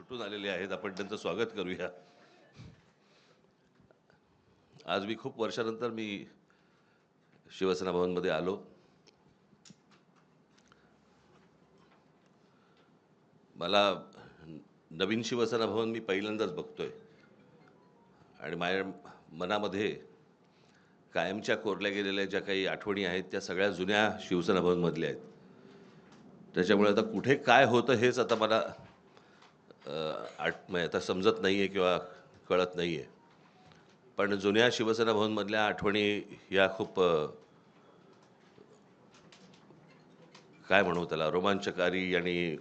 कुठून आलेले आहेत आपण त्यांचं स्वागत करूया. आज मी खूप वर्षानंतर शिवसेना भवनमध्ये आलो. मला नवीन शिवसेना भवन मी पहिल्यांदाच बघतोय आणि माझ्या मनामध्ये कायमच्या कोरल्या गेलेल्या ज्या काही आठवणी आहेत त्या सगळ्या जुन्या शिवसेना भवनमधल्या आहेत. त्याच्यामुळे आता कुठे काय होतं हेच आता मला म्हणजे आता समजत नाही आहे किंवा कळत नाही आहे. पण जुन्या शिवसेना भवनमधल्या आठवणी या खूप काय म्हणू त्याला रोमांचकारी आणि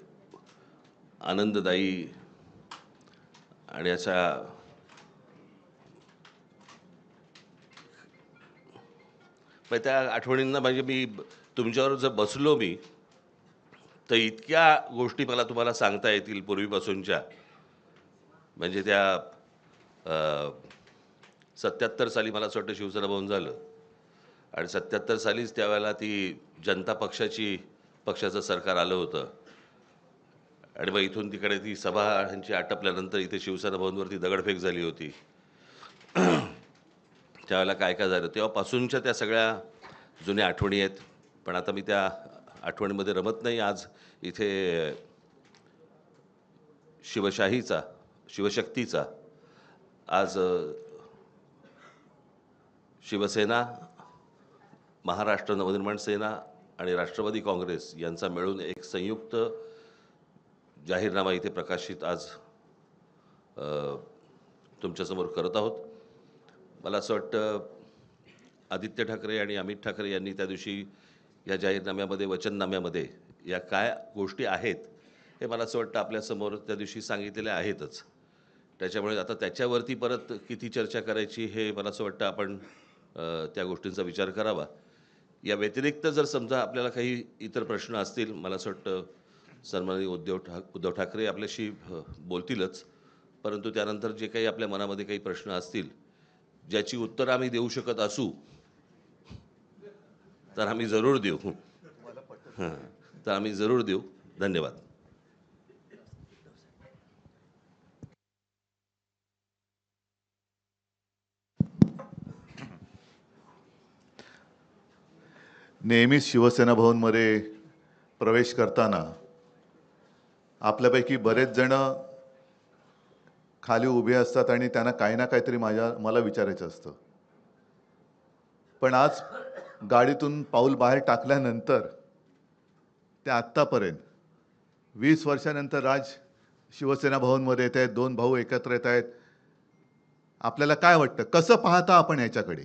आनंददायी आणि अशा त्या आठवणींना म्हणजे मी तुमच्यावर जर बसलो मी तर इतक्या गोष्टी मला तुम्हाला सांगता येतील पूर्वीपासूनच्या. म्हणजे त्या 77 साली मला असं वाटतं शिवसेना भवन झालं आणि 77 सालीच त्यावेळेला ती जनता पक्षाचं सरकार आलं होतं आणि मग इथून तिकडे ती सभा ह्यांची आटपल्यानंतर इथे शिवसेना भवनवरती दगडफेक झाली होती. त्यावेळेला काय काय झालं तेव्हापासूनच्या त्या सगळ्या जुन्या आठवणी आहेत. पण आता मी त्या आठवणीमध्ये रमत नाही. आज इथे शिवशक्तीचा आज शिवसेना, महाराष्ट्र नवनिर्माण सेना आणि राष्ट्रवादी काँग्रेस यांचा मिळून एक संयुक्त जाहीरनामा इथे प्रकाशित आज तुमच्यासमोर करत आहोत. मला असं वाटतं आदित्य ठाकरे आणि अमित ठाकरे यांनी त्या दिवशी या जाहीरनाम्यामध्ये वचननाम्यामध्ये या काय गोष्टी आहेत हे मला असं वाटतं आपल्यासमोर त्या दिवशी सांगितलेल्या आहेतच. त्याच्यामुळे आता त्याच्यावरती परत किती चर्चा करायची हे मला असं वाटतं आपण त्या गोष्टींचा विचार करावा. या व्यतिरिक्त जर समजा आपल्याला काही इतर प्रश्न असतील मला असं वाटतं सन्माननीय उद्धव ठाकरे आपल्याशी बोलतीलच. परंतु त्यानंतर जे काही आपल्या मनामध्ये काही प्रश्न असतील ज्याची उत्तरं आम्ही देऊ शकत असू तर आम्ही जरूर देऊ. तर आम्ही जरूर देऊ. धन्यवाद. नेहमीच शिवसेना भवनमध्ये प्रवेश करताना आपल्यापैकी बरेच जण खाली उभे असतात आणि त्यांना काही ना काहीतरी मला विचारायचं असतं. पण आज गाडीतून पाऊल बाहेर टाकल्यानंतर ते आत्तापर्यंत 20 वर्षानंतर राज शिवसेना भवनमध्ये येत आहेत. दोन भाऊ एकत्र येत आहेत. आपल्याला काय वाटतं, कसं पाहता आपण याच्याकडे?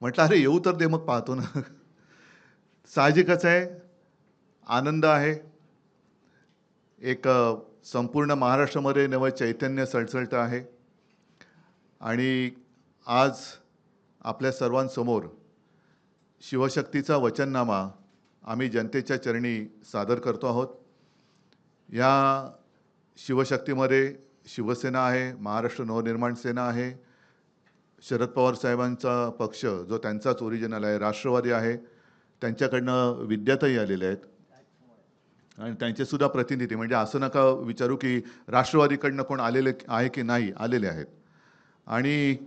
म्हटलं अरे येऊ तर दे मग पाहतो ना. साहजिकच आहे, आनंद आहे. एक संपूर्ण महाराष्ट्रामध्ये नवं चैतन्य सळसळतं आहे आणि आज आपल्या सर्वांसमोर शिवशक्तीचा वचननामा आम्ही जनतेच्या चरणी सादर करतो आहोत. या शिवशक्तीमध्ये शिवसेना आहे, महाराष्ट्र नवनिर्माण सेना आहे, शरद पवार साहेबांचा पक्ष जो त्यांचाच ओरिजिनल आहे, राष्ट्रवादी आहे, त्यांच्याकडनं विद्याताई आलेल्या आहेत आणि त्यांचेसुद्धा प्रतिनिधी. म्हणजे असं नका विचारू की राष्ट्रवादीकडनं कोण आलेले आहे की नाही, आलेले आहेत. आणि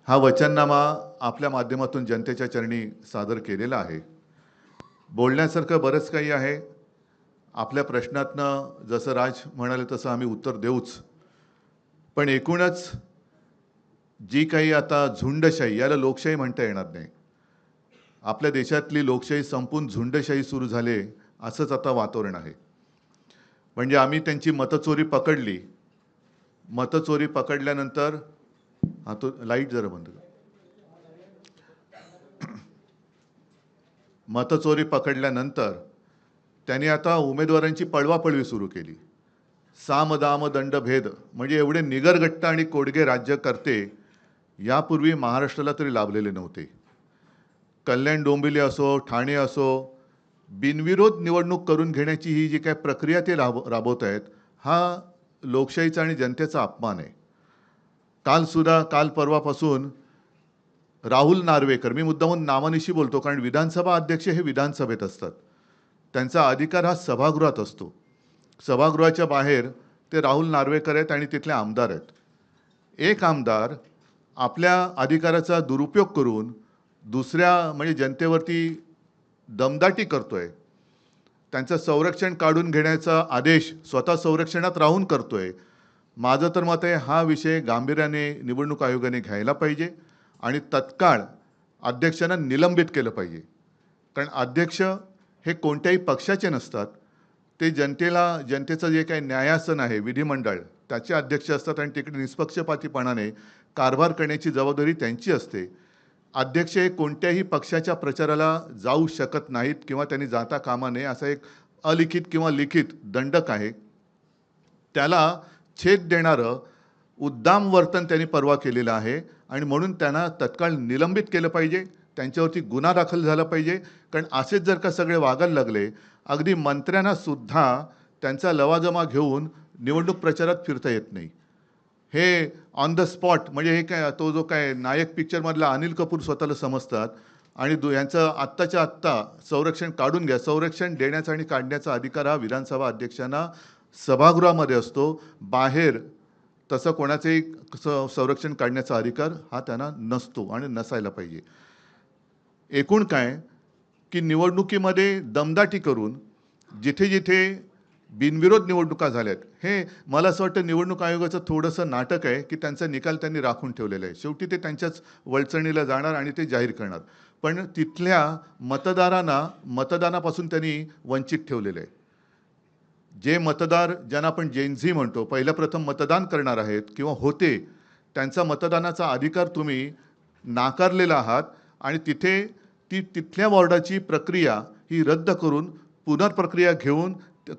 हा वचननामा आपल्या माध्यमातून जनतेच्या चरणी सादर केलेला आहे. बोलण्यासारखं बरंच काही आहे. आपल्या प्रश्नातनं जसं राज म्हणाले तसं आम्ही उत्तर देऊच. पण एकूणच जी काही आता झुंडशाही, याला लोकशाही म्हणता येणार नाही. आपल्या देशातली लोकशाही संपून झुंडशाही सुरू झाले असंच आता वातावरण आहे. म्हणजे आम्ही त्यांची मतचोरी पकडली. मतचोरी पकडल्यानंतर तो लाईट जरा बंद कर. मतचोरी पकडल्यानंतर त्यांनी आता उमेदवारांची पळवापळवी सुरू केली. साम दाम दंड भेद, म्हणजे एवढे निगरगट्टा आणि कोडगे राज्यकर्ते यापूर्वी महाराष्ट्राला तरी लाभलेले नव्हते. कल्याण डोंबिवली असो, ठाणे असो, बिनविरोध निवडणूक करून घेण्याची ही जी काय प्रक्रिया ते राबवत आहेत, हा लोकशाहीचा आणि जनतेचा अपमान आहे. काल परवापासून राहुल नार्वेकर, मी मुद्दामून नावानिशी बोलतो कारण विधानसभा अध्यक्ष हे विधानसभेत असतात, त्यांचा अधिकार हा सभागृहात असतो. सभागृहाच्या बाहेर ते राहुल नार्वेकर आहेत आणि तिथले आमदार आहेत. एक आमदार आपल्या अधिकाराचा दुरुपयोग करून दुसऱ्या म्हणजे जनतेवरती दमदाटी करतोय. त्यांचं संरक्षण काढून घेण्याचा आदेश स्वतः संरक्षणात राहून करतोय. माझं तर मत आहे हा विषय गांभीर्याने निवडणूक आयोगाने घ्यायला पाहिजे आणि तत्काळ अध्यक्षांना निलंबित केलं पाहिजे. कारण अध्यक्ष हे कोणत्याही पक्षाचे नसतात. ते जनतेचं जे काही न्यायासन आहे विधिमंडळ त्याचे अध्यक्ष असतात आणि तिकडे निष्पक्षपातीपणाने कारभार करण्याची जबाबदारी त्यांची असते. अध्यक्ष हे कोणत्याही पक्षाच्या प्रचाराला जाऊ शकत नाहीत किंवा त्यांनी जाता कामा नये असा एक अलिखित किंवा लिखित दंडक आहे. त्याला छेद देणारं उद्दाम वर्तन त्यांनी परवा केलेलं आहे आणि म्हणून त्यांना तत्काळ निलंबित केलं पाहिजे. त्यांच्यावरती गुन्हा दाखल झाला पाहिजे. कारण असेच जर का सगळे वागायला लागले, अगदी मंत्र्यांना सुद्धा त्यांचा लवाजमा घेऊन निवडणूक प्रचारात फिरता येत नाही. हे ऑन द स्पॉट म्हणजे हे काय तो जो काय नायक पिक्चरमधला अनिल कपूर स्वतःला समजतात आणि यांचं आत्ताच्या आत्ता संरक्षण काढून घ्या. संरक्षण देण्याचा आणि काढण्याचा अधिकार हा विधानसभा अध्यक्षांना सभागृहामध्ये असतो. बाहेर तसं कोणाचंही संरक्षण काढण्याचा अधिकार हा त्यांना नसतो आणि नसायला पाहिजे. एकूण काय की निवडणुकीमध्ये दमदाटी करून जिथे जिथे बिनविरोध निवडणुका झाल्यात, हे मला असं वाटतं निवडणूक आयोगाचं थोडंसं नाटक आहे की त्यांचा निकाल त्यांनी राखून ठेवलेला आहे. शेवटी ते त्यांच्याच वळचणीला जाणार आणि ते जाहीर करणार. पण तिथल्या मतदारांना मतदानापासून त्यांनी वंचित ठेवलेलं आहे. जे मतदार ज्यांना आपण जेनझी म्हणतो, पहिलं प्रथम मतदान करणार आहेत किंवा होते, त्यांचा मतदानाचा अधिकार तुम्ही नाकारलेला आहात आणि तिथल्या वॉर्डाची प्रक्रिया ही रद्द करून पुनर्प्रक्रिया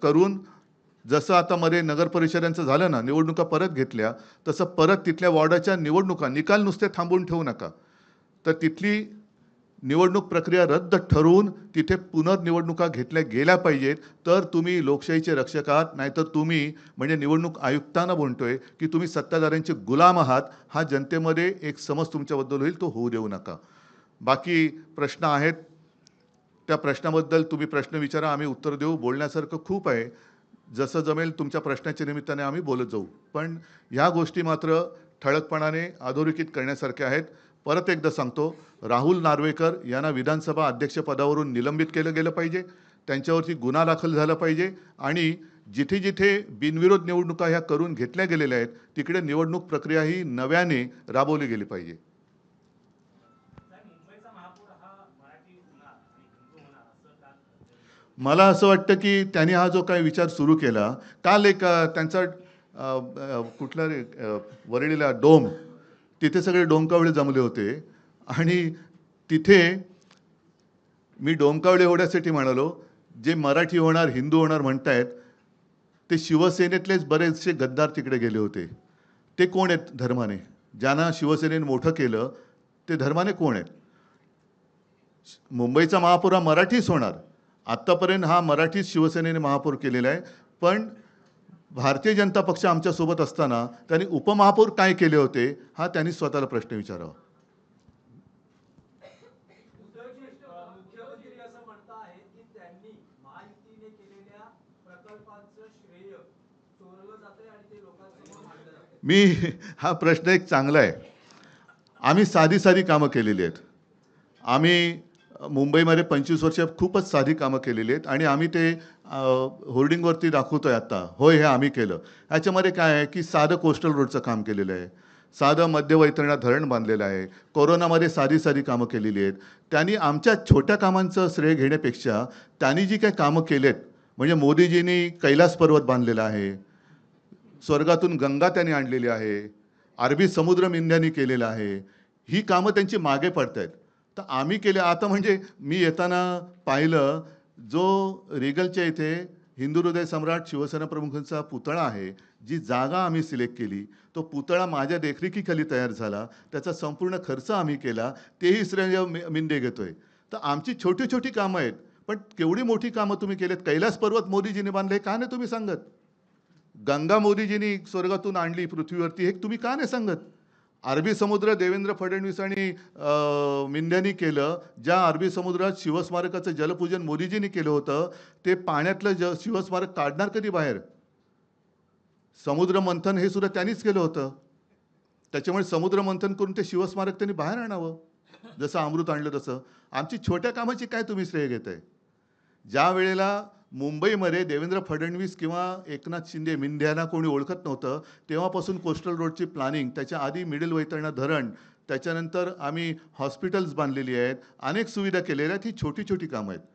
करून जसं आता मध्ये नगर परिषदांचं झालं ना, निवडणुका परत घेतल्या, तसं परत तिथल्या वॉर्डाच्या निवडणुका निकाल नुसते थांबवून ठेवू नका. तर तिथली निवडणूक प्रक्रिया रद्द ठरवून तिथे पुनर्निवडणुका घेतल्या गेल्या पाहिजेत. तर तुम्ही लोकशाहीचे रक्षक आहात. नाहीतर तुम्ही म्हणजे निवडणूक आयुक्तांना म्हणतोय की तुम्ही सत्ताधाऱ्यांचे गुलाम आहात. हा जनतेमध्ये एक समज तुमच्याबद्दल होईल, तो होऊ देऊ नका. बाकी प्रश्न आहेत, त्या प्रश्नाबद्दल तुम्ही प्रश्न विचारा, आम्ही उत्तर देऊ. बोलण्यासारखं खूप आहे. जसं जमेल तुमच्या प्रश्नाच्या निमित्ताने आम्ही बोलत जाऊ. पण ह्या गोष्टी मात्र ठळकपणाने अधोरेखित करण्यासारख्या आहेत. परत एकदा सांगतो, राहुल नार्वेकर यांना विधानसभा अध्यक्षपदावरून निलंबित केलं गेलं पाहिजे. त्यांच्यावरती गुन्हा दाखल झाला पाहिजे आणि जिथे जिथे बिनविरोध निवडणुका ह्या करून घेतल्या गेलेल्या आहेत तिकडे निवडणूक प्रक्रिया ही नव्याने राबवली गेली पाहिजे. मला असं वाटतं की त्यांनी हा जो काही विचार सुरू केला, काल एक त्यांचा कुठला रे वरळीला डोम, तिथे सगळे डोमकावळे जमले होते आणि तिथे मी डोमकावळे एवढ्यासाठी म्हणालो, जे मराठी होणार हिंदू होणार म्हणतायत ते शिवसेनेतलेच बरेचसे गद्दार तिकडे गेले होते. ते कोण आहेत धर्माने? ज्यांना शिवसेनेने मोठं केलं ते धर्माने कोण आहेत? मुंबईचा महापौर हा मराठीच होणार. आत्तापर्यंत हा मराठीच शिवसेनेने महापौर केलेला आहे. पण भारतीय जनता पक्ष आमच्यासोबत असताना त्यांनी उपमहापौर काय केले होते हा त्यांनी स्वतःला प्रश्न विचारावा. मुख्यमंत्री असं म्हणतायत की त्यांनी महायुतीने केलेल्या प्रकल्पांचं श्रेय चोरलं जातंय आणि ते लोकांसमोर मांडलं जातंय. हा प्रश्न एक चांगला आहे. आम्ही साधी कामं केलेली आहेत. आम्ही मुंबईमध्ये 25 वर्ष खूपच साधी कामं केलेली आहेत आणि आम्ही ते होर्डिंगवरती दाखवतोय आता. होय, हे आम्ही केलं. ह्याच्यामध्ये काय आहे की साधं कोस्टल रोडचं काम केलेलं आहे, साधं मध्यवैतरणा धरण बांधलेलं आहे, कोरोनामध्ये साधी कामं केलेली आहेत. त्यांनी आमच्या छोट्या कामांचं श्रेय घेण्यापेक्षा त्यांनी जी काही कामं केलेत, म्हणजे मोदीजींनी कैलास पर्वत बांधलेला आहे, स्वर्गातून गंगा त्यांनी आणलेली आहे, अरबी समुद्र इंडियानी केलेला आहे, ही कामं त्यांची मागे पडत आहेत. तर आम्ही केले. आता म्हणजे मी येताना पाहिलं, जो रिगलच्या इथे हिंदू हृदय सम्राट शिवसेना प्रमुखांचा पुतळा आहे, जी जागा आम्ही सिलेक्ट केली, तो पुतळा माझ्या देखरेखीखाली तयार झाला, त्याचा संपूर्ण खर्च आम्ही केला, तेही श्रेय मिंदे घेतोय. तर आमची छोटी कामं आहेत. पण केवढी मोठी कामं तुम्ही केलेत. कैलास पर्वत मोदीजींनी बांधले, का नाही तुम्ही सांगत? गंगा मोदीजींनी स्वर्गातून आणली पृथ्वीवरती, हे तुम्ही का नाही सांगत? अरबी समुद्र देवेंद्र फडणवीस आणि मिंद्यांनी केलं. ज्या अरबी समुद्रात शिवस्मारकाचं जलपूजन मोदीजींनी केलं होतं, ते पाण्यातलं शिवस्मारक काढणार कधी बाहेर? समुद्र मंथन हे सुद्धा त्यांनीच केलं होतं. त्याच्यामुळे समुद्र मंथन करून ते शिवस्मारक त्यांनी बाहेर आणावं, जसं अमृत आणलं तसं. आमची छोट्या कामाची काय तुम्ही श्रेय घेताय? ज्या वेळेला मुंबईमध्ये देवेंद्र फडणवीस किंवा एकनाथ शिंदे मिंध्याना कोणी ओळखत नव्हतं, तेव्हापासून कोस्टल रोडची प्लॅनिंग, त्याच्या आधी मिडल वैतरणा धरण, त्याच्यानंतर आम्ही हॉस्पिटल्स बांधलेली आहेत, अनेक सुविधा केलेल्या आहेत. ही छोटी छोटी कामं आहेत.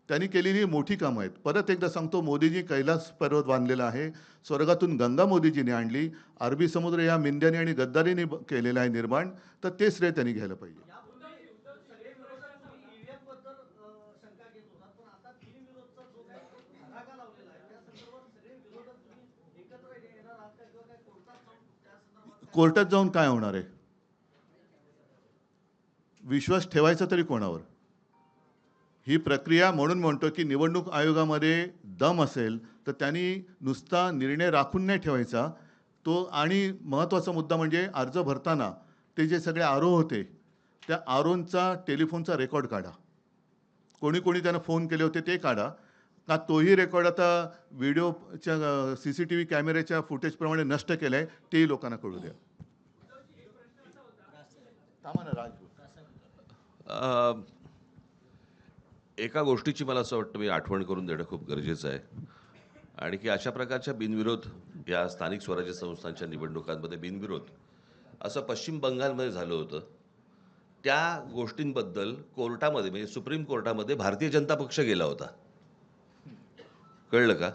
त्यांनी केलेली ही मोठी कामं आहेत. परत एकदा सांगतो, मोदीजी कैलास पर्वत बांधलेला आहे, स्वर्गातून गंगा मोदीजीने आणली, अरबी समुद्र या मिंद्याने आणि गद्दारीने केलेलं आहे निर्माण, तर ते श्रेय त्यांनी घ्यायला पाहिजे. सगळे विरोधक तुम्ही ईव्हीएम बद्दल शंका घेत होतात, पण आता बिनविरोधचा जो काही धडाका लावलेला आहे त्या संदर्भात सगळे विरोधक तुम्ही एकत्र येणार आहात का, किंवा काय कोर्टात जाऊन त्या संदर्भात कोर्टात जाऊन काय होणार आहे? विश्वास ठेवायचा तरी कोणावर? ही प्रक्रिया, म्हणून म्हणतो की निवडणूक आयोगामध्ये दम असेल तर त्यांनी नुसता निर्णय राखून नाही ठेवायचा तो. आणि महत्त्वाचा मुद्दा म्हणजे अर्ज भरताना ते जे सगळे आरोह होते, त्या आरोहचा टेलिफोनचा रेकॉर्ड काढा. कोणी कोणी त्यांना फोन केले होते ते काढा. का तोही रेकॉर्ड आता व्हिडिओच्या CCTV कॅमेऱ्याच्या फुटेजप्रमाणे नष्ट केलं आहे, तेही लोकांना कळू द्या. थांबा ना, राज. एका गोष्टीची मला असं वाटतं मी आठवण करून देणं खूप गरजेचं आहे, आणि की अशा प्रकारच्या बिनविरोध या स्थानिक स्वराज्य संस्थांच्या निवडणुकांमध्ये बिनविरोध असं पश्चिम बंगालमध्ये झालं होतं. त्या गोष्टींबद्दल कोर्टामध्ये, म्हणजे सुप्रीम कोर्टामध्ये भारतीय जनता पक्ष गेला होता. कळलं का?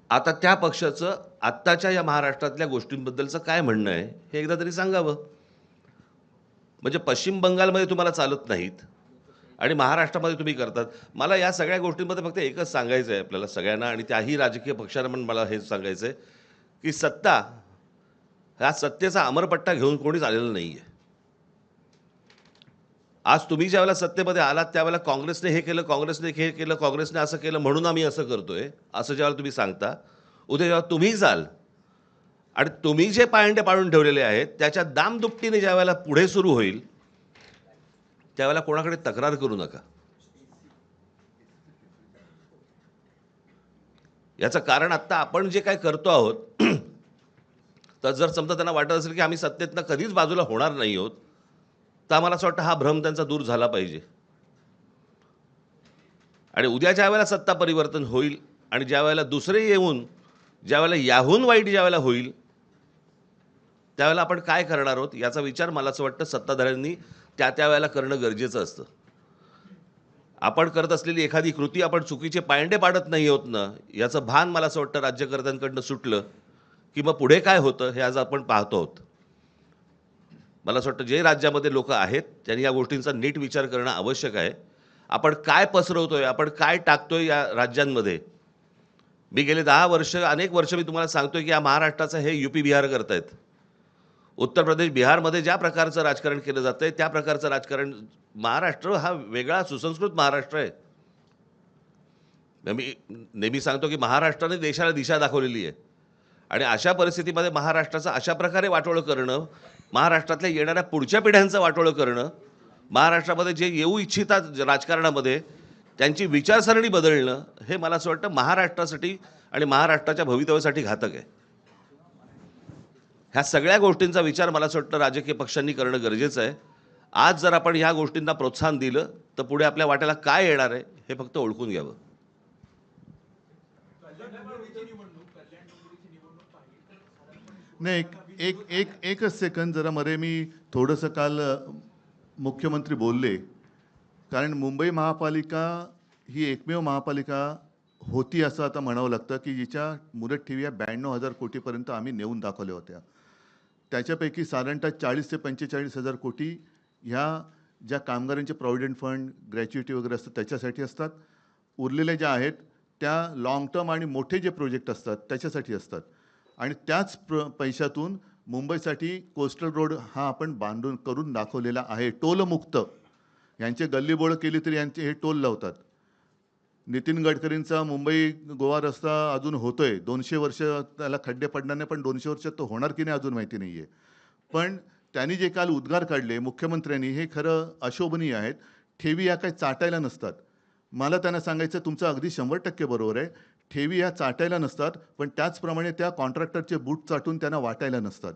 आता त्या पक्षाचं आत्ताच्या या महाराष्ट्रातल्या गोष्टींबद्दलचं काय म्हणणं आहे हे एकदा तरी सांगावं. म्हणजे पश्चिम बंगालमध्ये तुम्हाला चालत नाहीत आणि महाराष्ट्रामध्ये तुम्ही करतात. मला या सगळ्या गोष्टींमध्ये फक्त एकच सांगायचं आहे आपल्याला सगळ्यांना, आणि त्याही राजकीय पक्षांना पण मला हेच सांगायचं आहे की सत्ता, ह्या सत्तेचा अमरपट्टा घेऊन कोणीच आलेलं नाही आहे. आज तुम्ही ज्यावेळेला सत्तेमध्ये आलात त्यावेळेला काँग्रेसने हे केलं, काँग्रेसने हे केलं, काँग्रेसने असं केलं म्हणून आम्ही असं करतोय, असं ज्यावेळेला तुम्ही सांगता, उद्या जेव्हा तुम्ही जाल आणि तुम्ही जे पायंडे पाडून ठेवलेले आहेत त्याच्या दामदुपटीने ज्यावेळेला पुढे सुरू होईल त्यावेळेला कोणाकडे तक्रार करू नका. याचं कारण आत्ता आपण जे काय करतो आहोत तर जर समजा त्यांना वाटत असेल की आम्ही सत्तेतनं कधीच बाजूला होणार नाही आहोत, तर आम्हाला असं वाटतं हा भ्रम त्यांचा दूर झाला पाहिजे. आणि उद्या ज्या वेळेला सत्ता परिवर्तन होईल आणि ज्या वेळेला दुसरे येऊन ज्यावेळेला याहून वाईट ज्यावेळेला होईल त्यावेळेला आपण काय करणार आहोत याचा विचार मला असं वाटतं सत्ताधाऱ्यांनी त्या वेळेला करणं गरजेचं असतं. आपण करत असलेली एखादी कृती आपण चुकीचे पायंडे पाडत नाही आहोत ना, याचं भान मला असं वाटतं राज्यकर्त्यांकडनं सुटलं की मग पुढे काय होतं हे आज आपण पाहतो आहोत. मला असं वाटतं जे राज्यामध्ये लोक आहेत त्यांनी या गोष्टींचा नीट विचार करणं आवश्यक आहे. आपण काय पसरवतोय, आपण काय टाकतोय या राज्यांमध्ये. मी गेले 10 वर्ष, अनेक वर्ष मी तुम्हाला सांगतोय की या महाराष्ट्राचं हे UP बिहार करतायत. उत्तर प्रदेश बिहारमध्ये ज्या प्रकारचं राजकारण केलं जातंय त्या प्रकारचं राजकारण, महाराष्ट्र हा वेगळा सुसंस्कृत महाराष्ट्र आहे. मी नेहमी सांगतो की महाराष्ट्राने देशाला दिशा दाखवलेली आहे, आणि अशा परिस्थितीमध्ये महाराष्ट्राचं अशा प्रकारे वाटोळं करणं, महाराष्ट्रातल्या येणाऱ्या पुढच्या पिढ्यांचं वाटोळं करणं, महाराष्ट्रामध्ये जे येऊ इच्छितात राजकारणामध्ये त्यांची विचारसरणी बदलणं, हे मला असं वाटतं महाराष्ट्रासाठी आणि महाराष्ट्राच्या भवितव्यासाठी घातक आहे. ह्या सगळ्या गोष्टींचा विचार मला असं वाटतं राजकीय पक्षांनी करणं गरजेचं आहे. आज जर आपण ह्या गोष्टींना प्रोत्साहन दिलं तर पुढे आपल्या वाट्याला काय येणार आहे हे फक्त ओळखून घ्यावं. नाही, एकच सेकंद जरा मध्ये मी थोडंसं काल मुख्यमंत्री बोलले, कारण मुंबई महापालिका ही एकमेव महापालिका होती असं आता म्हणावं लागतं की जिच्या मुदत ठेवी 92,000 कोटीपर्यंत आम्ही नेऊन दाखवल्या होत्या. त्याच्यापैकी साधारणतः 40 ते 45,000 कोटी ह्या ज्या कामगारांचे प्रॉव्हिडंट फंड, ग्रॅच्युइटी वगैरे असतात त्याच्यासाठी असतात. उरलेल्या ज्या आहेत त्या लाँग टर्म आणि मोठे जे प्रोजेक्ट असतात त्याच्यासाठी असतात. आणि त्याच पैशातून मुंबईसाठी कोस्टल रोड हा आपण बांधून करून दाखवलेला आहे, टोलमुक्त. यांचे गल्लीबोळं केली तरी यांचे हे टोल लावतात. नितीन गडकरींचा मुंबई गोवा रस्ता अजून होतोय, 200 वर्ष त्याला खड्डे पडणार नाही, पण 200 वर्षात तो होणार की नाही अजून माहिती नाही आहे. पण त्यांनी जे काल उद्गार काढले मुख्यमंत्र्यांनी, हे खरं अशोभनीय आहेत. ठेवी या काही चाटायला नसतात. मला त्यांना सांगायचं, तुमचं अगदी 100% बरोबर आहे. ठेवी ह्या चाटायला नसतात, पण त्याचप्रमाणे त्या कॉन्ट्रॅक्टरचे बूट चाटून त्यांना वाटायला नसतात.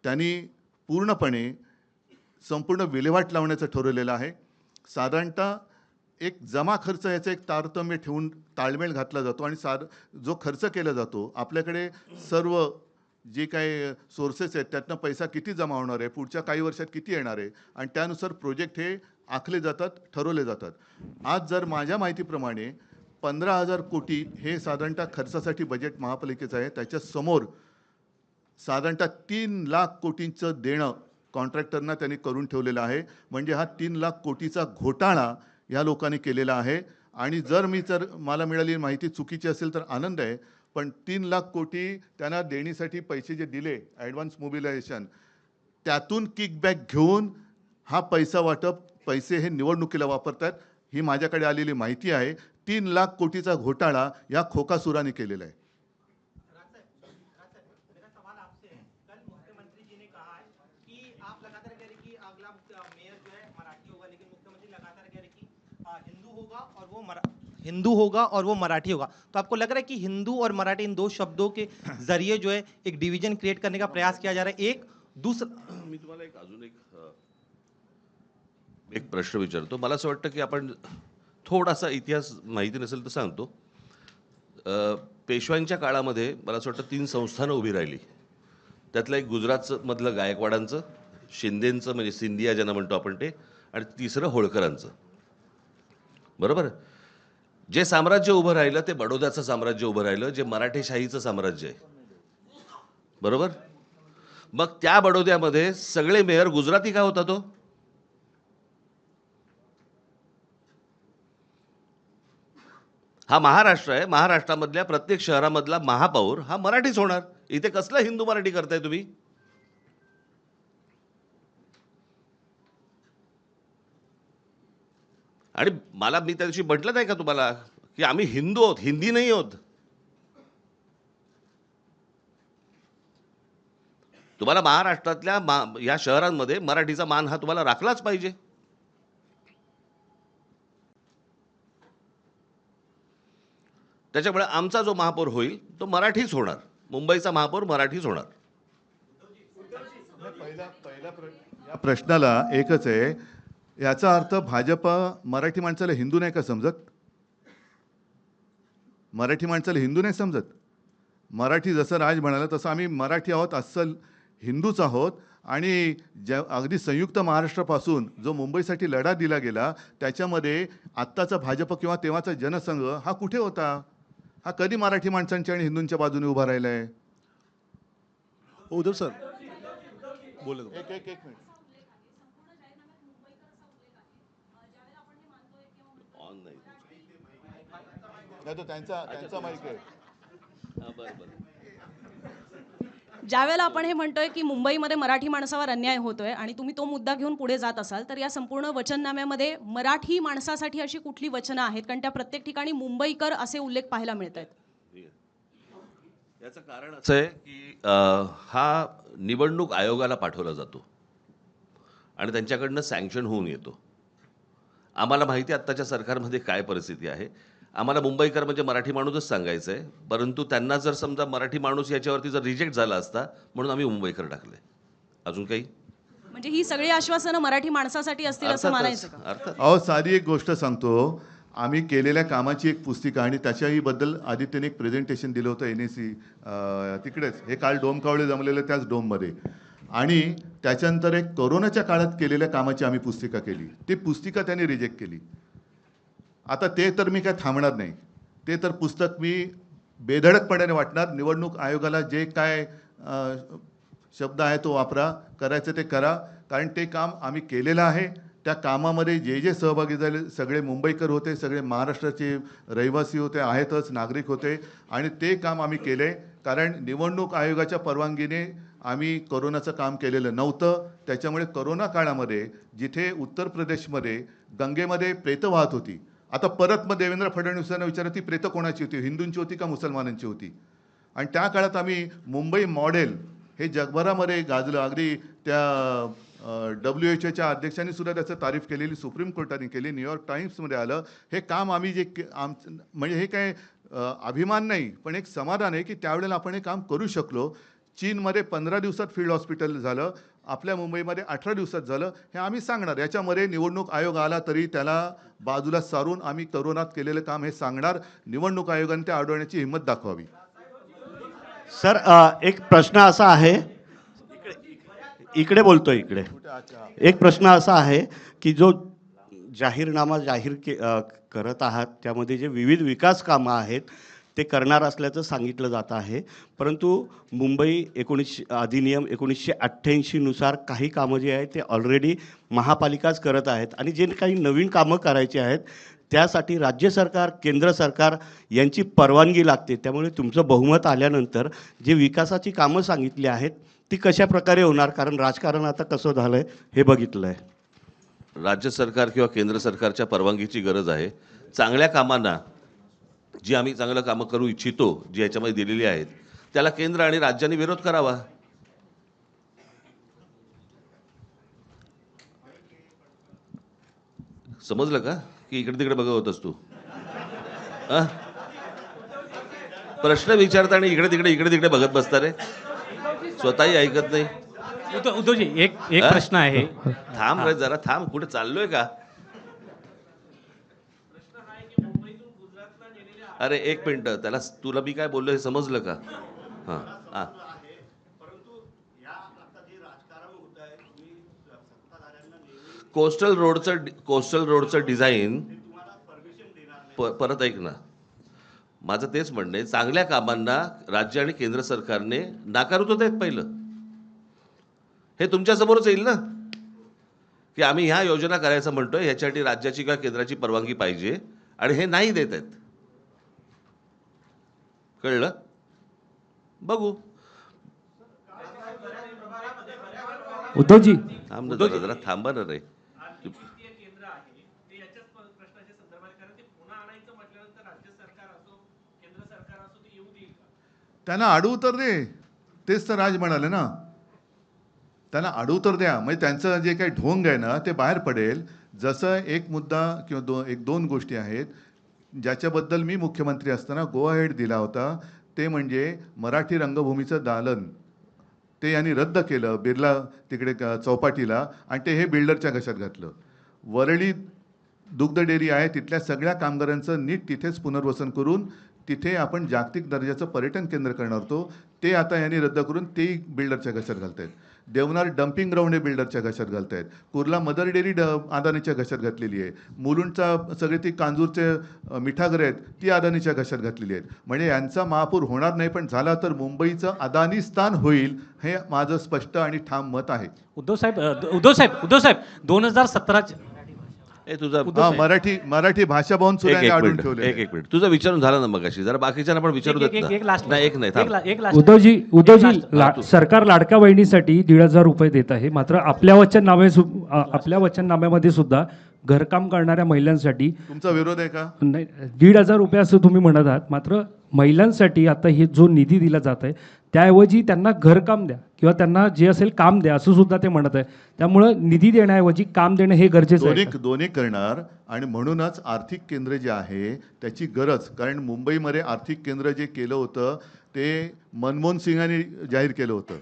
त्यांनी पूर्णपणे संपूर्ण विल्हेवाट लावण्याचं ठरवलेलं आहे. साधारणतः एक जमा खर्च याचं एक तारतम्य ठेवून ताळमेळ घातला जातो आणि जो खर्च केला जातो, आपल्याकडे सर्व जे काही सोर्सेस आहेत त्यातनं पैसा किती जमा होणार आहे, पुढच्या काही वर्षात किती येणार आहे आणि त्यानुसार प्रोजेक्ट हे आखले जातात, ठरवले जातात. आज जर माझ्या माहितीप्रमाणे 15,000 कोटी हे साधारणतः खर्चासाठी बजेट महापालिकेचं आहे. त्याच्यासमोर साधारणतः 3,00,000 कोटींचं देणं कॉन्ट्रॅक्टरना त्यांनी करून ठेवलेलं आहे. म्हणजे हा 3,00,000 कोटीचा घोटाळा या लोकांनी केलेला आहे. आणि जर मला मिळालेली माहिती चुकीची असेल तर आनंद आहे, पण 3,00,000 कोटी त्यांना देणीसाठी पैसे जे दिले ॲडव्हान्स मोबिलायझेशन, त्यातून किकबॅक घेऊन हा पैसे हे निवडणुकीला वापरतात. ही माझ्याकडे आलेली माहिती आहे. 3,00,000 कोटीचा घोटाळा या खोकासुराने केलेला आहे. मेरा सवाल आपसे है। कल मुख्यमंत्री जी ने कहा है कि आप लगातार कह रहे कि अगला मेयर जो है मराठी होगा, लेकिन मुख्यमंत्री लगातार कह रहे कि हिंदू होगा और वो मराठी होगा। तो आपको लग रहा है कि हिंदू और मराठी इन दो शब्दों के जरिए जो है एक डिवीजन क्रिएट करने का प्रयास किया जा रहा है? एक दूसरा, मी तुम्हाला अजून एक प्रश्न विचारतो. मला असं वाटतं की आपण थोडासा इतिहास माहिती नसेल तर सांगतो. पेशव्यांच्या काळामध्ये मला असं वाटतं 3 संस्थानं उभी राहिली. त्यातलं एक गुजरातचं मधलं गायकवाडांचं, शिंदेंचं म्हणजे सिंधिया ज्यांना म्हणतो आपण ते, आणि तिसरं होळकरांचं. बरोबर. जे साम्राज्य उभं राहिलं ते बडोद्याचं साम्राज्य उभं राहिलं, जे मराठेशाहीचं साम्राज्य आहे. बरोबर. मग त्या बडोद्यामध्ये सगळे मेयर गुजराती का होता तो? हा महाराष्ट्र आहे. महाराष्ट्रामधल्या प्रत्येक शहरामधला महापौर हा मराठीच होणार. इथे कसलं हिंदू मराठी करताय तुम्ही? आणि मी त्या दिवशी म्हटलं नाही का तुम्हाला की आम्ही हिंदू आहोत, हिंदी नाही आहोत. तुम्हाला महाराष्ट्रातल्या या शहरांमध्ये मराठीचा मान हा तुम्हाला राखलाच पाहिजे. त्याच्यामुळे आमचा जो महापौर होईल तो मराठीच होणार. मुंबईचा महापौर मराठीच होणार. या प्रश्नाला एकच आहे. याचा अर्थ भाजप मराठी माणसाला हिंदू नाही का समजत? मराठी माणसाला हिंदू नाही समजत? मराठी जसं राज म्हणाला तसं आम्ही मराठी आहोत, अस्सल हिंदूच आहोत. आणि अगदी संयुक्त महाराष्ट्रापासून जो मुंबईसाठी लढा दिला गेला त्याच्यामध्ये आत्ताचा भाजप किंवा तेव्हाचा जनसंघ हा कुठे होता? हा कधी मराठी माणसांच्या आणि हिंदूंच्या बाजूने उभा राहिला आहे? उद्धव सर बोले तो. एक मिनिट. ऑन नाही. नाही तो त्यांचा माईक आहे. बरं. ज्यावेळेला आपण हे म्हणतोय की मुंबईमध्ये मराठी माणसावर अन्याय होतोय आणि तुम्ही तो मुद्दा घेऊन पुढे जात असाल तर या संपूर्ण वचननाम्यामध्ये मराठी माणसासाठी अशी कुठली वचनं आहेत? कारण त्या प्रत्येक ठिकाणी मुंबईकर असे उल्लेख पाहायला मिळत आहेत. याचं कारण असं आहे की हा निवडणूक आयोगाला पाठवला जातो आणि त्यांच्याकडनं सँक्शन होऊन येतो. आम्हाला माहिती आहे आत्ताच्या सरकारमध्ये काय परिस्थिती आहे. आम्हाला मुंबईकर म्हणजे मराठी माणूसच सांगायचं आहे, परंतु त्यांना जर समजा मराठी माणूस याच्यावरती जर रिजेक्ट झाला असता म्हणून आम्ही मुंबईकर टाकले. अजून काही? म्हणजे ही सगळी आश्वासनं मराठी माणसासाठी असतील असं मानायचं का? अर्थात. अहो, साधी एक गोष्ट सांगतो. आम्ही केलेल्या कामाची एक पुस्तिका आणि त्याच्याही बद्दल आदित्यने एक प्रेझेंटेशन दिलं होतं NAC तिकडेच. हे काल डोमकावळे जमलेलं त्याच डोममध्ये. आणि त्याच्यानंतर एक कोरोनाच्या काळात केलेल्या कामाची आम्ही पुस्तिका केली. ती पुस्तिका त्यांनी रिजेक्ट केली. आता ते तर मी काय थांबणार नाही. ते तर पुस्तक मी बेधडकपणाने वाटणार. निवडणूक आयोगाला जे काय शब्द आहे तो वापरा, करायचं ते करा. कारण ते काम आम्ही केलेलं आहे. त्या कामामध्ये जे सहभागी झाले सगळे मुंबईकर होते, सगळे महाराष्ट्राचे रहिवासी होते, आहेतच, नागरिक होते. आणि ते काम आम्ही केले. कारण निवडणूक आयोगाच्या परवानगीने आम्ही कोरोनाचं काम केलेलं नव्हतं. त्याच्यामुळे कोरोना काळामध्ये जिथे उत्तर प्रदेशमध्ये गंगेमध्ये प्रेतं वाहत होती, आता परत मग देवेंद्र फडणवीसांना विचारा ती प्रेतं कोणाची होती? हिंदूंची होती का मुसलमानांची होती? आणि त्या काळात आम्ही मुंबई मॉडेल हे जगभरामध्ये गाजलं. अगदी त्या WHO अध्यक्षांनी सुद्धा त्याचं तारीफ केलेली सुप्रीम कोर्टाने केली, न्यूयॉर्क टाइम्समध्ये आलं. हे काम आम्ही म्हणजे हे काय अभिमान नाही, पण एक समाधान आहे की त्यावेळेला आपण हे काम करू शकलो. चीनमध्ये 15 दिवसात फील्ड हॉस्पिटल झालं, आपल्या मुंबईमध्ये 18 दिवसात झालं. हे आम्ही सांगणार. याच्यामध्ये निवडणूक आयोग आला तरी त्याला बाजूला सारून आम्ही कोरोनात केलेलं काम हे सांगणार. निवडणूक आयोगाने ते अडवण्याची हिंमत दाखवावी. सर एक प्रश्न असा आहे, इकडे बोलतोय, इकडे एक प्रश्न असा आहे की जो जाहीरनामा करत आहात त्यामध्ये जे विविध विकास कामं आहेत ते करणार असल्याचं सांगितलं जात आहे, परंतु मुंबई अधिनियम 1988 नुसार काही कामं जे आहेत ते ऑलरेडी महापालिकाच करत आहेत आणि जे काही नवीन कामं करायची आहेत त्यासाठी राज्य सरकार, केंद्र सरकार यांची परवानगी लागते. त्यामुळे तुमचं बहुमत आल्यानंतर जे विकासाची कामं सांगितली आहेत ती कशा प्रकारे होणार? कारण राजकारण आता कसं झालंय हे बघितलं आहे. राज्य सरकार किंवा केंद्र सरकारच्या परवानगीची गरज आहे. चांगल्या कामांना, जी आम्ही चांगलं कामं करू इच्छितो, जी याच्यामध्ये दिलेली आहेत, त्याला केंद्र आणि राज्यांनी विरोध करावा. समजलं का की इकडे तिकडे बघत होतस तू? प्रश्न विचारता आणि इकडे तिकडे बघत बसता रे, स्वतःही ऐकत नाही. उद्धवजी एक हा? प्रश्न आहे. थांब रे जरा, थांब. कुठे चाललोय का? अरे एक मिनिट, त्याला तुला मी काय बोललो हे समजलं का? हां हां कोस्टल रोडचं डिझाईन परत ऐक ना, माझं तेच म्हणणं आहे, चांगल्या कामांना राज्य आणि केंद्र सरकारने नाकारत होत आहेत. पहिलं हे तुमच्यासमोरच येईल ना की आम्ही ह्या योजना करायचं म्हणतोय, ह्याच्यासाठी राज्याची किंवा केंद्राची परवानगी पाहिजे आणि हे नाही देत आहेत. कळलं? बघू. उद्धवजी थांब ना जरा, थांबा ना रे. त्यांना आडउत्तर दे. तेच तर राज म्हणाले ना, त्यांना आडउत्तर द्या. म्हणजे त्यांचं जे काही ढोंग आहे ना ते बाहेर पडेल. जसं एक मुद्दा किंवा दोन गोष्टी आहेत ज्याच्याबद्दल मी मुख्यमंत्री असताना गो अहेड दिला होता, ते म्हणजे मराठी रंगभूमीचं दालन. ते यांनी रद्द केलं बिर्ला तिकडे चौपाटीला, आणि ते हे बिल्डरच्या घशात घातलं. वरळी दुग्ध डेअरी आहे, तिथल्या सगळ्या कामगारांचं नीट तिथेच पुनर्वसन करून तिथे आपण जागतिक दर्जाचं पर्यटन केंद्र करणार होतो. ते आता यांनी रद्द करून तेही बिल्डरच्या घशात घालत आहेत. देवनार डम्पिंग ग्राउंड हे बिल्डरच्या घशात घालत आहेत. कुर्ला मदर डेअरी अदानीच्या घशात घातलेली आहे. मुलुंडचा सगळे ती कांजूरचे मिठागरे आहेत ती अदानीच्या घशात घातलेली आहेत. म्हणजे यांचा महापूर होणार नाही, पण झाला तर मुंबईचं अदानीस्थान होईल, हे माझं स्पष्ट आणि ठाम मत आहे. उद्धव साहेब 2017 तुझा मराठी भाषा भवन सुद्धा यांनी अडवून ठेवले. एक मिनिट, तुझं विचारून झालं ना मगाशी, जरा बाकीच्यांना पण विचारू देत ना. नाही, एक नाही, थांब. उद्धवजी सरकार लाडक्या बहिणीसाठी 1,500 रुपये देत आहे, मात्र आपल्या वचननाम्यामध्ये सुद्धा घरकाम करणाऱ्या महिलांसाठी तुमचा विरोध आहे का? नाही, 1,500 रुपये असं तुम्ही म्हणत आहात, मात्र महिलांसाठी आता हे जो निधी दिला जात आहे त्याऐवजी त्यांना घरकाम द्या किंवा त्यांना जे असेल काम द्या असं सुद्धा ते म्हणत आहे. त्यामुळं निधी देण्याऐवजी काम देणं हे गरजेचं आहे. दोन्ही करणार. आणि म्हणूनच आर्थिक केंद्र जे आहे त्याची गरज, कारण मुंबईमध्ये आर्थिक केंद्र जे केलं होतं ते मनमोहन सिंगांनी जाहीर केलं होतं.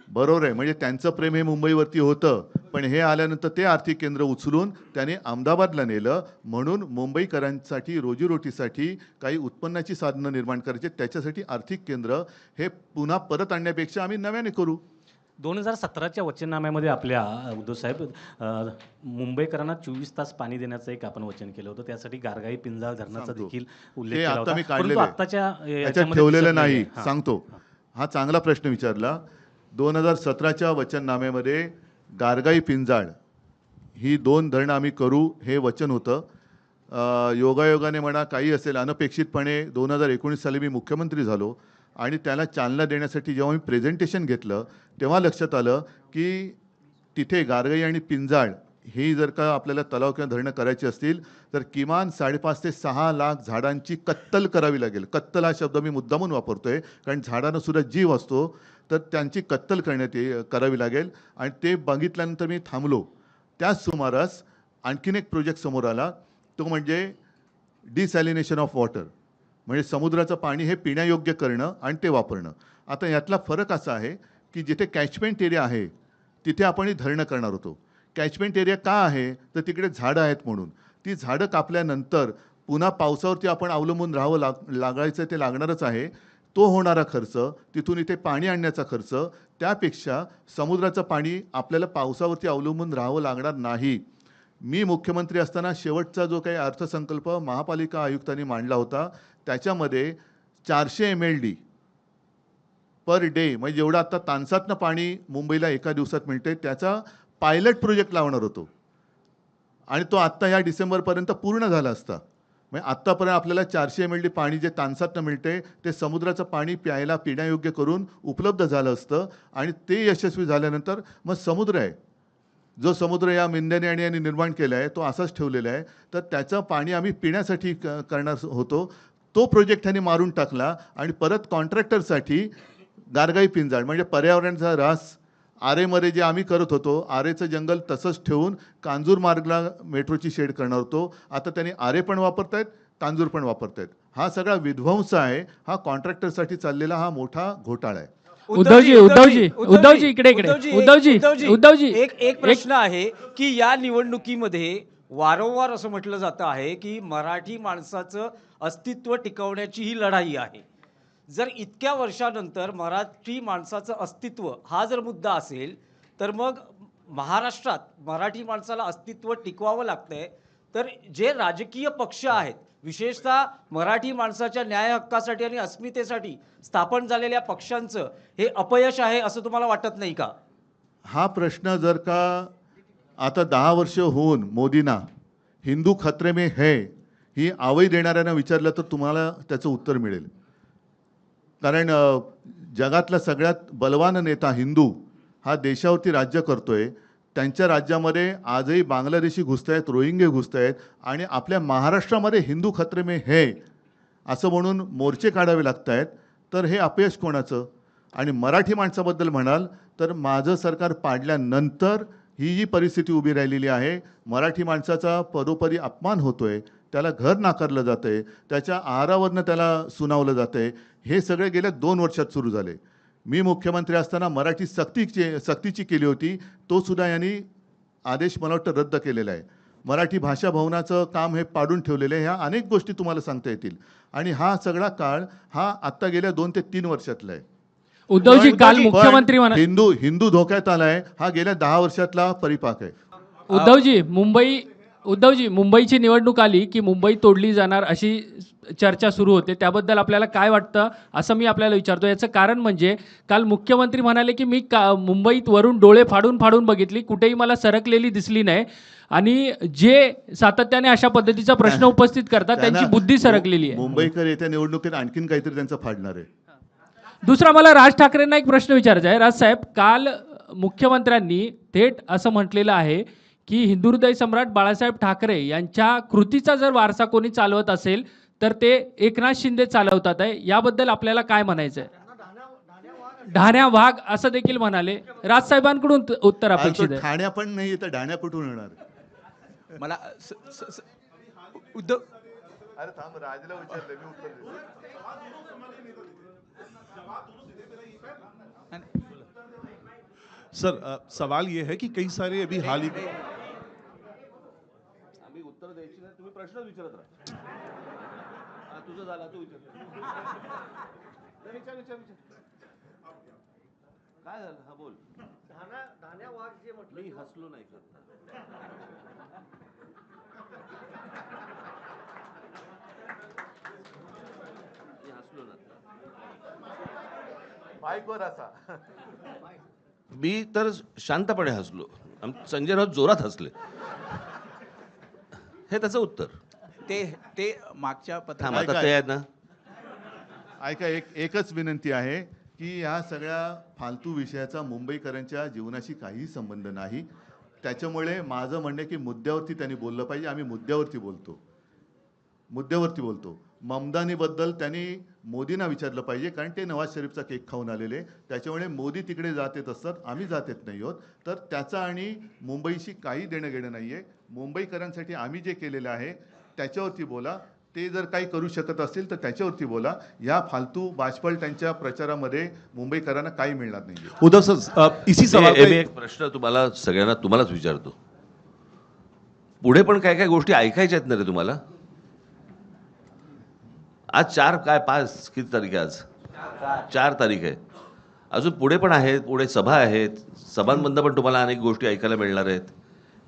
बरोबर आहे, म्हणजे त्यांचं प्रेम हे मुंबईवरती होतं, पण हे आल्यानंतर ते आर्थिक केंद्र उचलून त्याने अहमदाबादला नेलं. म्हणून मुंबईकरांसाठी रोजीरोटीसाठी काही उत्पन्नाची साधनं निर्माण करायची, त्याच्यासाठी आर्थिक केंद्र हे पुन्हा परत आणण्यापेक्षा आम्ही नव्याने करू. 2017च्या वचननाम्यामध्ये आपल्या उद्धव साहेब मुंबईकरांना 24 तास पाणी देण्याचं एक आपण वचन केलं होतं. त्यासाठी गारगाई पिंजाळ धरणाचा देखील उल्लेख केला होता. परंतु आताच्या याच्यात ठेवलेलं नाही. सांगतो, हा चांगला प्रश्न विचारला. 2017च्या वचननाम्यामध्ये गारगाई पिंजाळ ही 2 धरणं आम्ही करू हे वचन होतं. योगायोगाने म्हणा काही असेल, अनपेक्षितपणे 2019 साली मी मुख्यमंत्री झालो आणि त्याला चालना देण्यासाठी जेव्हा मी प्रेझेंटेशन घेतलं तेव्हा लक्षात आलं की तिथे गारगाई आणि पिंजाळ ही जर का आपल्याला तलाव किंवा धरणं करायची असतील तर किमान 5.5 ते 6 लाख झाडांची कत्तल करावी लागेल. कत्तल हा शब्द मी मुद्दामून वापरतोय कारण झाडांना सुद्धा जीव असतो, तर त्यांची कत्तल करावी लागेल. आणि ते बघितल्यानंतर मी थांबलो. त्याच सुमारास आणखीन एक प्रोजेक्ट समोर आला, तो म्हणजे डिसॅलिनेशन ऑफ वॉटर. म्हणजे समुद्राचं पाणी हे पिण्यायोग्य करणं आणि ते वापरणं. आता यातला फरक असा आहे की जिथे कॅचमेंट एरिया आहे तिथे आपण ही धरणं करणार होतो. कॅचमेंट एरिया का आहे तर तिकडे झाडं आहेत म्हणून. ती झाडं कापल्यानंतर पुन्हा पावसावरती आपण अवलंबून राहावं लागायचं ते लागणारच आहे. तो होणारा खर्च, तिथून इथे पाणी आणण्याचा खर्च, त्यापेक्षा समुद्राचं पाणी आपल्याला पावसावरती अवलंबून राहावं लागणार नाही. मी मुख्यमंत्री असताना शेवटचा जो काही अर्थसंकल्प महापालिका आयुक्तांनी मांडला होता त्याच्यामध्ये 400 MLD पर डे, म्हणजे जेवढं आता तानसातनं पाणी मुंबईला एका दिवसात मिळते त्याचा पायलट प्रोजेक्ट लावणार होतो आणि तो आत्ता या डिसेंबरपर्यंत पूर्ण झाला असता. म्हणजे आत्तापर्यंत आपल्याला 400 MLD पाणी जे तानसातनं मिळते ते समुद्राचं पाणी प्यायला पिण्यायोग्य करून उपलब्ध झालं असतं आणि ते यशस्वी झाल्यानंतर मग समुद्र आहे, जो समुद्र या मिंद्याने आणि यांनी निर्माण केला आहे तो असाच ठेवलेला आहे, तर त्याचं पाणी आम्ही पिण्यासाठी करणार होतो. तो प्रोजेक्ट ह्यांनी मारून टाकला आणि परत कॉन्ट्रॅक्टरसाठी गारगाई पिंजाळ म्हणजे पर्यावरणाचा ऱ्हास, आरेमध्ये जे आम्ही करत होतो आरेचं जंगल तसंच ठेवून कांजूर मार्गला मेट्रोची शेड करणार होतो. आता त्यांनी आरे पण वापरतायत, कांजूर पण वापरतायत. हा सगळा विध्वंस आहे, हा कॉन्ट्रॅक्टरसाठी चाललेला हा मोठा घोटाळा आहे. उद्धवजी इकडे एक प्रश्न आहे की या निवडणुकीमध्ये वारंवार असं म्हटलं जातं आहे की मराठी माणसाचं अस्तित्व टिकवण्याची ही लढाई आहे. जर इतक्या वर्षानंतर मराठी माणसाचं अस्तित्व हा जर मुद्दा असेल तर मग महाराष्ट्रात मराठी माणसाला अस्तित्व टिकवावं लागतंय, तर जे राजकीय पक्ष आहेत विशेषतः मराठी माणसाच्या न्याय हक्कासाठी आणि अस्मितेसाठी स्थापन झालेल्या पक्षांचं हे अपयश आहे असं तुम्हाला वाटत नाही का? हा प्रश्न जर का आता 10 वर्ष होऊन मोदींना हिंदू खतरे में है ही आवई देणाऱ्यांना विचारलं तर तुम्हाला त्याचं उत्तर मिळेल. कारण जगातला सगळ्यात बलवान नेता हिंदू हा देशावरती राज्य करतोय. त्यांच्या राज्यामध्ये आजही बांगलादेशी घुसत आहेत, रोहिंगे घुसत आहेत आणि आपल्या महाराष्ट्रामध्ये हिंदू खतरे में है असं म्हणून मोर्चे काढावे लागत आहेत. तर हे अपयश कोणाचं? आणि मराठी माणसाबद्दल म्हणाल तर माझं सरकार पाडल्यानंतर ही जी परिस्थिती उभी राहिलेली आहे, मराठी माणसाचा पदोपदी अपमान होतोय, त्याला घर नाकारलं जातं आहे, त्याच्या आहारावरनं त्याला सुनावलं जातं आहे. हे सगळे गेल्या 2 वर्षात सुरू झाले. मी मुख्यमंत्री असताना मराठी सक्तीची केली होती, तो सुद्धा यांनी आदेश मला वाटतं रद्द केलेला आहे. मराठी भाषा भवनाचं काम हे पाडून ठेवलेलं आहे. ह्या अनेक गोष्टी तुम्हाला सांगता येतील आणि हा सगळा काळ हा आत्ता गेल्या 2 ते 3 वर्षातला आहे. उद्धवजी काल मुख्यमंत्री हिंदू धोक्यात आलाय हा गेल्या 10 वर्षातला परिपाक आहे. उद्धवजी मुंबईची निवडणूक आली की मुंबई तोडली जाणार अशी चर्चा सुरू होते, त्याबद्दल आपल्याला काय वाटतं असं मी आपल्याला विचारतो. याचं कारण म्हणजे काल मुख्यमंत्री म्हणाले की मी मुंबईत वरून डोळे फाडून फाडून बघितली, कुठेही मला सरकलेली दिसली नाही आणि जे सातत्याने अशा पद्धतीचा प्रश्न उपस्थित करतात त्यांची बुद्धी सरकलेली आहे. मुंबईकर येत्या निवडणुकीत आणखीन काहीतरी त्यांचं फाडणार आहे. दुसरा मला राज ठाकरेंना एक प्रश्न विचारायचा आहे. राजसाहेब, काल मुख्यमंत्र्यांनी थेट असं म्हटलेलं आहे की हिंदुहृदय सम्राट बाळासाहेब ठाकरे यांच्या कृतीचा जर वारसा कोणी चालवत असेल तर ते एकनाथ शिंदे चालवतात आहे. याबद्दल आपल्याला काय म्हणायचं आहे? ढाण्या वाघ असं देखील म्हणाले. राजसाहेबांकडून उत्तर अपेक्षित आहे. ठाण्या पण नाही तर ढाण्या कुठून येणार? मला उद्धव अरे थांब, राजला विचारलं मी उत्तर देतो. सर सवाल ये है कि कई सारे अभी हाल ही में आम्ही उत्तर द्यायची नाही, तुम्ही प्रश्न विचारत राहा. तुझं झाला तू विचार. काय झालं? हा बोल. धान्या वाघ जे म्हटलं मी हसलो नाही का? मी हसलो ना. बाईकवर असा मी तर शांतपणे हसलो. संजय राऊत जोरात हसले. हे त्याचं उत्तर. ते मागच्या थांब, आता ते आहे ना. ऐका, एकच विनंती आहे की या सगळ्या फालतू विषयाचा मुंबईकरांच्या जीवनाशी काहीही संबंध नाही. त्याच्यामुळे माझं म्हणणं की मुद्द्यावरती त्यांनी बोललं पाहिजे. आम्ही मुद्द्यावरती बोलतो. ममदानीबद्दल त्यांनी मोदींना विचारलं पाहिजे, कारण ते नवाज शरीफचा केक खाऊन आलेले. त्याच्यामुळे मोदी तिकडे जात येत असतात, आम्ही जात येत नाही आहोत. तर त्याचा आणि मुंबईशी काही देणं घेणं नाही आहे. मुंबईकरांसाठी आम्ही जे केलेलं आहे त्याच्यावरती बोला. ते जर काही करू शकत असतील तर त्याच्यावरती बोला. या फालतू बाजपळ त्यांच्या प्रचारामध्ये मुंबईकरांना काही मिळणार नाही. उद्धव सर इसी सवाल मी का एक प्रश्न तुम्हाला सगळ्यांना तुम्हालाच विचारतो. पुढे पण काय काय गोष्टी ऐकायच्या आहेत ना रे तुम्हाला? आज 4 काय 5 किती तारीख आहे आज? 4 तारीख आहे. अजून पुढे पण आहेत, पुढे सभा आहेत. सभांमधनं पण तुम्हाला अनेक गोष्टी ऐकायला मिळणार आहेत.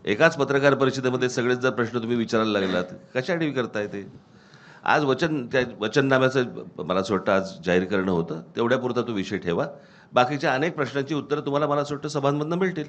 एकाच पत्रकार परिषदेमध्ये सगळेच जर प्रश्न तुम्ही विचारायला लागलात, कशासाठी करताय ते? आज त्या वचननाम्याचं मला असं वाटतं आज जाहीर करणं होतं, तेवढ्यापुरता तो विषय ठेवा. बाकीच्या अनेक प्रश्नांची उत्तरं तुम्हाला मला असं वाटतं सभांमधनं मिळतील.